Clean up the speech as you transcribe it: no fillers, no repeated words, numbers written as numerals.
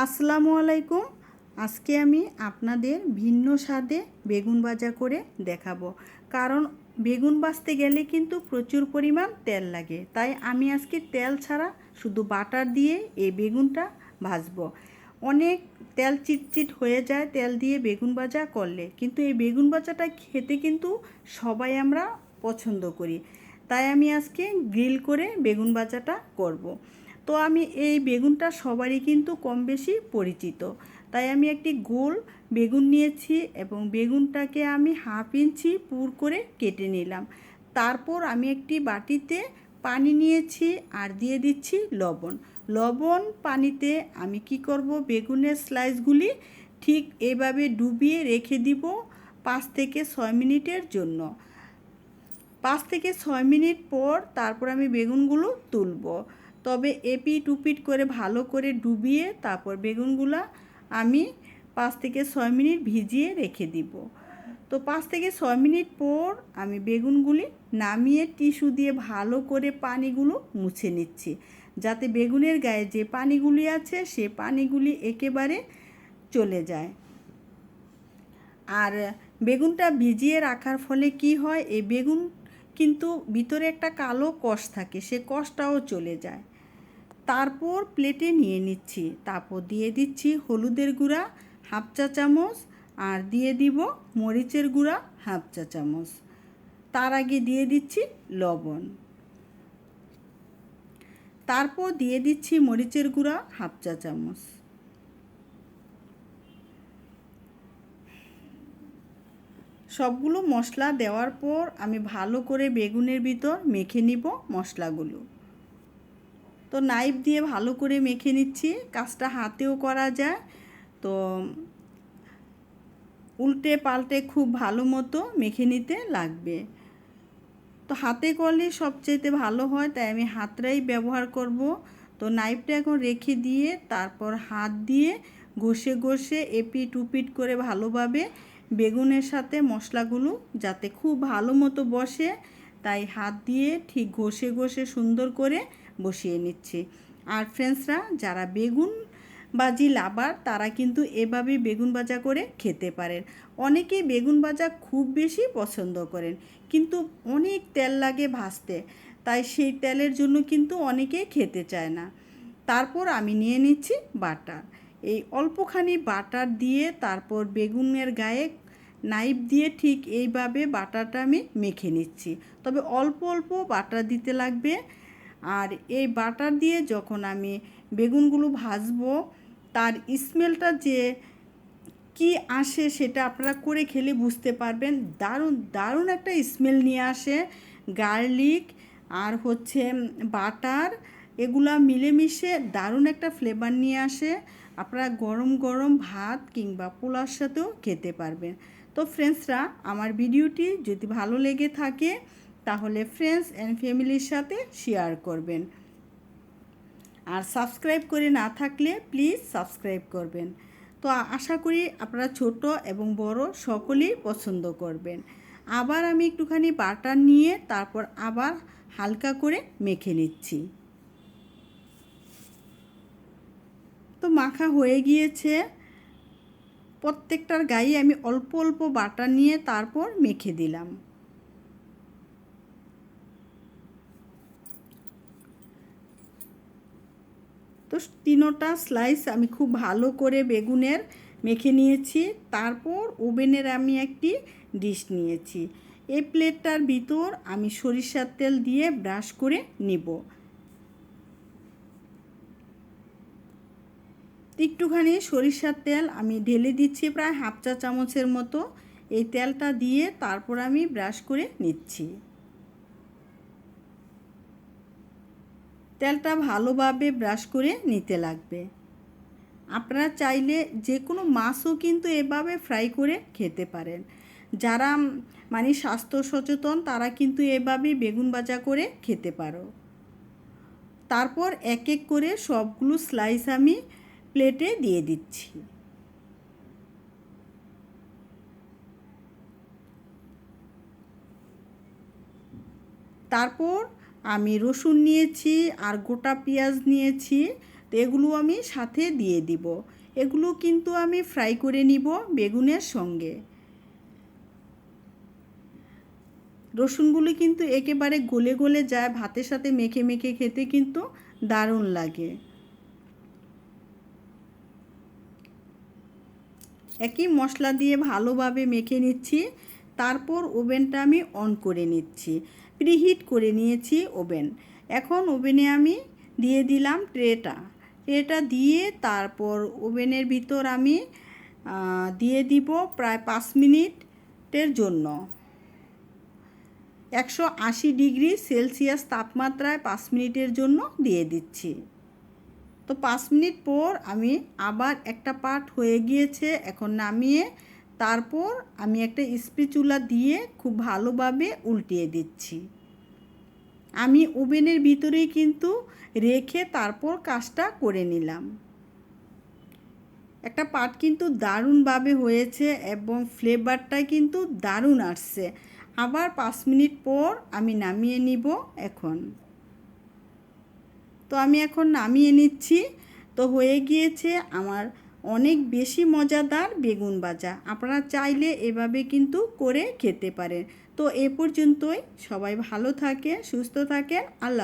আসসালামু আলাইকুম। আজকে আমি আপনাদের ভিন্ন স্বাদে বেগুন ভাজা করে দেখাবো। কারণ বেগুন ভাজতে গেলে কিন্তু প্রচুর পরিমাণ তেল লাগে, তাই আমি আজকে তেল ছাড়া শুধু বাটার দিয়ে এই বেগুনটা ভাজবো। অনেক তেল চিটচিট হয়ে যায় তেল দিয়ে বেগুন ভাজা করলে, কিন্তু এই বেগুন ভাজাটা খেতে কিন্তু সবাই আমরা পছন্দ করি। তাই আমি আজকে গ্রিল করে বেগুন ভাজাটা করব। তো আমি এই বেগুনটা সবারই কিন্তু কম বেশি পরিচিত, তাই আমি একটি গোল বেগুন নিয়েছি এবং বেগুনটাকে আমি হাফ ইঞ্চি পুর করে কেটে নিলাম। তারপর আমি একটি বাটিতে পানি নিয়েছি আর দিয়ে দিচ্ছি লবণ। লবণ পানিতে আমি কি করব, বেগুনের স্লাইসগুলি ঠিক এভাবে ডুবিয়ে রেখে দিব 5 থেকে 6 মিনিটের জন্য। 5 থেকে 6 মিনিট পর তারপর আমি বেগুনগুলো তুলব। তবে এপিট উপিট করে ভালো করে ডুবিয়ে তারপর বেগুনগুলো আমি 5 থেকে 6 মিনিট ভিজিয়ে রেখে দিব। তো 5 থেকে 6 মিনিট পর আমি বেগুনগুলি নামিয়ে টিস্যু দিয়ে ভালো করে পানিগুলো মুছে নিচ্ছি, যাতে বেগুনের গায়ে যে পানিগুলি আছে সে পানিগুলি একেবারে চলে যায়। আর বেগুনটা ভিজিয়ে রাখার ফলে কি হয়, এই বেগুন কিন্তু ভিতরে একটা কালো কষ থাকে, সে কষটাও চলে যায়। তারপর প্লেটে নিয়ে নিচ্ছি, তারপর দিয়ে দিচ্ছি হলুদের গুঁড়া হাফ চা চামচ আর দিয়ে দিব মরিচের গুঁড়া হাফ চা চামচ। তার আগে দিয়ে দিচ্ছি লবণ, তারপর দিয়ে দিচ্ছি মরিচের গুঁড়া হাফ চা চামচ। সবগুলো মশলা দেওয়ার পর আমি ভালো করে বেগুনের ভিতর মেখে নিব মশলাগুলো। তো নাইফ দিয়ে ভালো করে মেখে নিচ্ছি, কাজটা হাতেও করা যায়। তো উল্টে পাল্টে খুব ভালো মতো মেখে নিতে লাগবে। তো হাতে করলে সবচেয়ে ভালো হয়, তাই আমি হাতটাই ব্যবহার করব। তো নাইফটা এখন রেখে দিয়ে তারপর হাত দিয়ে ঘষে ঘষে এপিট উপিট করে ভালোভাবে বেগুনের সাথে মশলাগুলো যাতে খুব ভালো মতো বসে, তাই হাত দিয়ে ঠিক ঘষে ঘষে সুন্দর করে বসিয়ে নিচ্ছি। আর ফ্রেন্ডসরা যারা বেগুন ভাজি লাভার তারা কিন্তু এভাবেই বেগুন ভাজা করে খেতে পারেন। অনেকেই বেগুন ভাজা খুব বেশি পছন্দ করেন, কিন্তু অনেক তেল লাগে ভাজতে, তাই সেই তেলের জন্য কিন্তু অনেকেই খেতে চায় না। তারপর আমি নিয়ে নিচ্ছি বাটার। এই অল্পখানি বাটার দিয়ে তারপর বেগুনের গায়ে নাইফ দিয়ে ঠিক এইভাবে বাটারটা আমি মেখে নিচ্ছি। তবে অল্প অল্প বাটার দিতে লাগবে। আর এই বাটার দিয়ে যখন আমি বেগুনগুলো ভাজবো, তার স্মেলটা যে কি আসে সেটা আপনারা করে খেলে বুঝতে পারবেন। দারুণ দারুণ একটা স্মেল নিয়ে আসে। গার্লিক আর হচ্ছে বাটার এগুলা মিলেমিশে দারুণ একটা ফ্লেভার নিয়ে আসে। আপনারা গরম গরম ভাত কিংবা পোলার সাথেও খেতে পারবেন। তো ফ্রেন্ডসরা, আমার ভিডিওটি যদি ভালো লেগে থাকে তাহলে ফ্রেন্ডস অ্যান্ড ফ্যামিলির সাথে শেয়ার করবেন। আর সাবস্ক্রাইব করে না থাকলে প্লিজ সাবস্ক্রাইব করবেন। তো আশা করি আপনারা ছোট এবং বড় সকলেই পছন্দ করবেন। আবার আমি একটুখানি বাটার নিয়ে তারপর আবার হালকা করে মেখে নিচ্ছি। তো মাখা হয়ে গিয়েছে। প্রত্যেকটার গায়ে আমি অল্প অল্প বাটার নিয়ে তারপর মেখে দিলাম। তো 3টা স্লাইস আমি খুব ভালো করে বেগুনের মেখে নিয়েছি। তারপর ওভেনের আমি একটি ডিশ নিয়েছি। এই প্লেটটার ভিতর আমি সরিষার তেল দিয়ে ব্রাশ করে নিব। একটুখানি সরিষার তেল আমি ঢেলে দিচ্ছি, প্রায় হাফ চা চামচের মতো। এই তেলটা দিয়ে তারপর আমি ব্রাশ করে নিচ্ছি। তেলটা ভালোভাবে ব্রাশ করে নিতে লাগবে। আপনারা চাইলে যে কোনো মাছও কিন্তু এভাবে ফ্রাই করে খেতে পারেন। যারা মানে স্বাস্থ্য সচেতন তারা কিন্তু এভাবেই বেগুন ভাজা করে খেতে পারো। তারপর এক এক করে সবগুলো স্লাইস আমি প্লেটে দিয়ে দিচ্ছি। তারপর আমি রসুন নিয়েছি আর গোটা পেঁয়াজ নিয়েছি। তো এগুলো আমি সাথে দিয়ে দিব। এগুলো কিন্তু আমি ফ্রাই করে নিব বেগুনের সঙ্গে। রসুনগুলো কিন্তু একেবারে গলে গলে যায়, ভাতের সাথে মেখে মেখে খেতে কিন্তু দারুণ লাগে। একই মশলা দিয়ে ভালোভাবে মেখে নিচ্ছি। তারপর ওভেনটা আমি অন করে নিচ্ছি, প্রিহিট করে নিয়েছি ওভেন। এখন ওভেনে আমি দিয়ে দিলাম ট্রেটা দিয়ে তারপর ওভেনের ভিতর আমি দিয়ে দিব প্রায় 5 মিনিটের জন্য। 180 ডিগ্রি সেলসিয়াস তাপমাত্রায় 5 মিনিটের জন্য দিয়ে দিচ্ছি। তো 5 মিনিট পর আমি আবার একটা পার্ট হয়ে গিয়েছে, এখন নামিয়ে তারপর আমি একটা স্প্যাচুলা দিয়ে খুব ভালোভাবে উল্টিয়ে দিচ্ছি। আমি ওভেনের ভিতরেই কিন্তু রেখে তারপর কাজটা করে নিলাম। একটা পার্ট কিন্তু দারুণভাবে হয়েছে এবং ফ্লেভারটা কিন্তু দারুণ আসছে। আবার 5 মিনিট পর আমি নামিয়ে নিব এখন। তো আমি এখন নামিয়ে নিচ্ছি। তো হয়ে গিয়েছে আমার অনেক বেশি মজাদার বেগুন ভাজা। আপনারা চাইলে এভাবে কিন্তু করে খেতে পারেন। তো এ পর্যন্তই। সবাই ভালো থাকেন, সুস্থ থাকেন। আল্লাহ।